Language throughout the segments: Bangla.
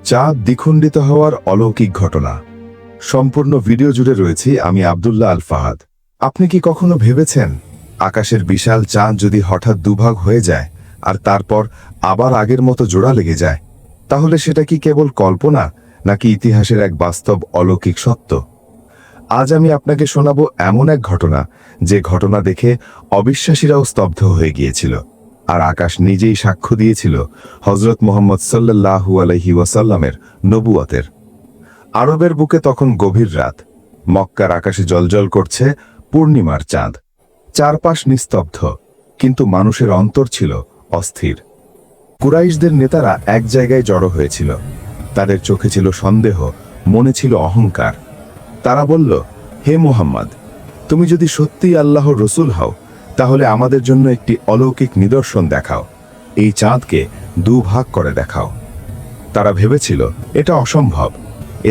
চাঁদ দ্বিখণ্ডিত হওয়ার অলৌকিক ঘটনা। সম্পূর্ণ ভিডিও জুড়ে রয়েছি আমি আব্দুল্লাহ আল ফাহাদ। আপনি কি কখনো ভেবেছেন আকাশের বিশাল চাঁদ যদি হঠাৎ দুভাগ হয়ে যায় আর তারপর আবার আগের মতো জোড়া লেগে যায়, তাহলে সেটা কি কেবল কল্পনা নাকি ইতিহাসের এক বাস্তব অলৌকিক সত্য? আজ আমি আপনাকে শোনাবো এমন এক ঘটনা, যে ঘটনা দেখে অবিশ্বাসীরাও স্তব্ধ হয়ে গিয়েছিল, আর আকাশ নিজেই সাক্ষ্য দিয়েছিল হযরত মুহাম্মদ সাল্লাল্লাহু আলাইহি ওয়াসাল্লামের নবুয়তের। আরবের বুকে তখন গভীর রাত। মক্কার আকাশে জ্বলজ্বল করছে পূর্ণিমার চাঁদ। চারপাশ নিস্তব্ধ, কিন্তু মানুষের অন্তর ছিল অস্থির। কুরাইশদের নেতারা এক জায়গায় জড়ো হয়েছিল। তাদের চোখে ছিল সন্দেহ, মনে ছিল অহংকার। তারা বলল, হে মুহাম্মদ, তুমি যদি সত্যিই আল্লাহর রসুল হও, তাহলে আমাদের জন্য একটি অলৌকিক নিদর্শন দেখাও। এই চাঁদকে দুভাগ করে দেখাও। তারা ভেবেছিল এটা অসম্ভব,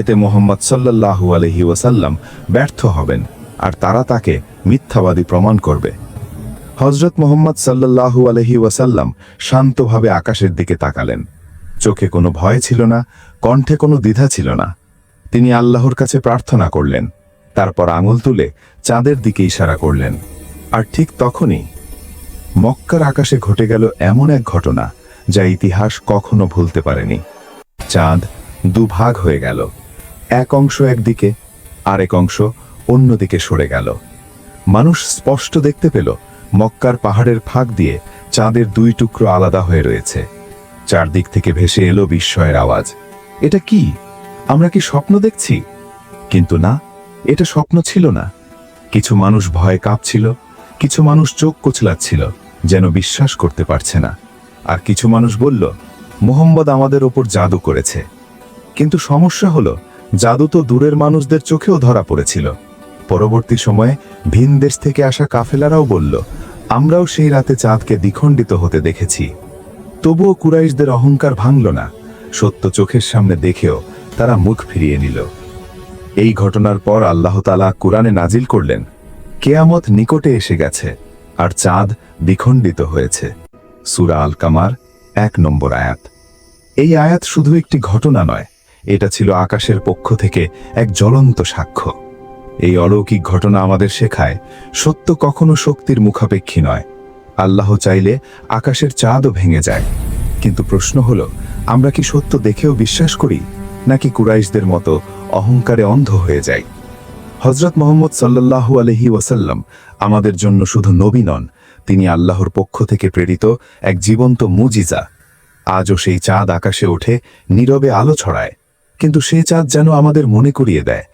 এতে মুহাম্মদ সাল্লাল্লাহু আলাইহি ওয়াসাল্লাম ব্যর্থ হবেন আর তারা তাকে মিথ্যাবাদী প্রমাণ করবে। হযরত মুহাম্মদ সাল্লাল্লাহু আলাইহি ওয়াসাল্লাম শান্তভাবে আকাশের দিকে তাকালেন। চোখে কোনো ভয় ছিল না, কণ্ঠে কোনো দ্বিধা ছিল না। তিনি আল্লাহর কাছে প্রার্থনা করলেন, তারপর আঙুল তুলে চাঁদের দিকে ইশারা করলেন। আর ঠিক তখনই মক্কার আকাশে ঘটে গেল এমন এক ঘটনা যা ইতিহাস কখনো ভুলতে পারেনি। চাঁদ দুভাগ হয়ে গেল। এক অংশ একদিকে, আরেক অংশ অন্যদিকে সরে গেল। মানুষ স্পষ্ট দেখতে পেল মক্কার পাহাড়ের ফাঁক দিয়ে চাঁদের দুই টুকরো আলাদা হয়ে রয়েছে। চারদিক থেকে ভেসে এলো বিস্ময়ের আওয়াজ। এটা কি? আমরা কি স্বপ্ন দেখছি? কিন্তু না, এটা স্বপ্ন ছিল না। কিছু মানুষ ভয়ে কাঁপছিল, কিছু মানুষ চোখ কোচলাচ্ছিল, যেন বিশ্বাস করতে পারছে না। আর কিছু মানুষ বলল, মুহাম্মদ আমাদের ওপর জাদু করেছে। কিন্তু সমস্যা হলো, জাদু তো দূরের মানুষদের চোখেও ধরা পড়েছিল। পরবর্তী সময়ে ভিন দেশ থেকে আসা কাফেলারাও বলল, আমরাও সেই রাতে চাঁদকে দ্বিখণ্ডিত হতে দেখেছি। তবুও কুরাইশদের অহংকার ভাঙল না। সত্য চোখের সামনে দেখেও তারা মুখ ফিরিয়ে নিল। এই ঘটনার পর আল্লাহ তাআলা কুরআনে নাজিল করলেন, কিয়ামত নিকটে এসে গেছে আর চাঁদ দ্বিখণ্ডিত হয়েছে। সূরা আল কামার 1 নম্বর আয়াত। এই আয়াত শুধু একটি ঘটনা নয়, এটা ছিল আকাশের পক্ষ থেকে এক জ্বলন্ত সাক্ষ্য। এই অলৌকিক ঘটনা আমাদের শেখায়, সত্য কখনো শক্তির মুখাপেক্ষী নয়। আল্লাহ চাইলে আকাশের চাঁদও ভেঙে যায়। কিন্তু প্রশ্ন হলো, আমরা কি সত্য দেখেও বিশ্বাস করি, নাকি কুরাইশদের মতো অহংকারে অন্ধ হয়ে যাই? হযরত মুহাম্মদ সাল্লাল্লাহু আলাইহি ওয়াসাল্লাম আমাদের জন্য শুধু নবী নন, তিনি আল্লাহর পক্ষ থেকে প্রেরিত এক জীবন্ত মুজিজা। আজও সেই চাঁদ আকাশে ওঠে, নীরবে আলো ছড়ায়। কিন্তু সে চাঁদ যেন আমাদের মনে করিয়ে দেয়,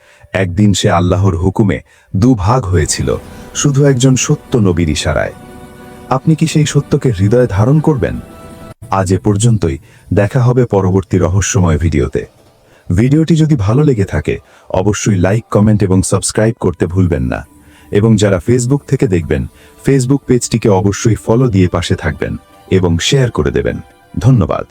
একদিন সে আল্লাহর হুকুমে দুভাগ হয়েছিল, শুধু একজন সত্য নবীর ইশারায়। আপনি কি সেই সত্যকে হৃদয়ে ধারণ করবেন? আজ এ পর্যন্তই। দেখা হবে পরবর্তী রহস্যময় ভিডিওতে। ভিডিওটি যদি ভালো লেগে থাকে, অবশ্যই লাইক, কমেন্ট এবং সাবস্ক্রাইব করতে ভুলবেন না। এবং যারা ফেসবুক থেকে দেখবেন, ফেসবুক পেজটিকে অবশ্যই ফলো দিয়ে পাশে থাকবেন এবং শেয়ার করে দেবেন। ধন্যবাদ।